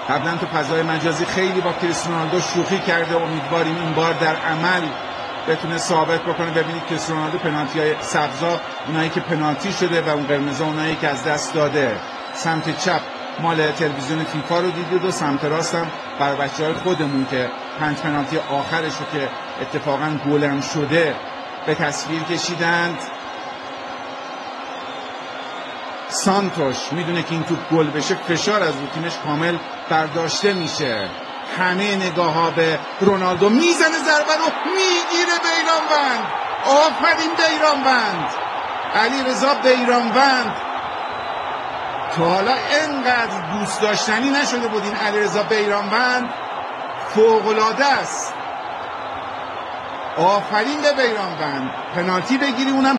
قبلا تو فضای مجازی خیلی با کریستیانو رونالدو شوخی کرده. امیدواریم این بار در عمل بتونه ثابت بکنه. ببینید کریستیانو رونالدو پنالتی‌های سبزا اونایی که پنالتی شده و اون قرمزا اونایی که از دست داده. سمت چپ مال تلویزیون فیفا رو دیدید و سمت راستم برای بچه‌های خودمون که 5 پنالتی آخرش رو که اتفاقاً گلم شده به تصویر کشیدند. سانتوش میدونه که این توپ گل بشه فشار از رو تیمش کامل برداشته میشه. همه نگاه ها به رونالدو. میزنه ضربه رو میگیره بیرانوند. آفرین بیرانوند. علیرضا بیرانوند تا حالا انقدر دوست داشتنی نشده بود این علیرضا بیرانوند. فوق‌العاده است. آفرین به بیرانوند. پنالتی بگیری اونم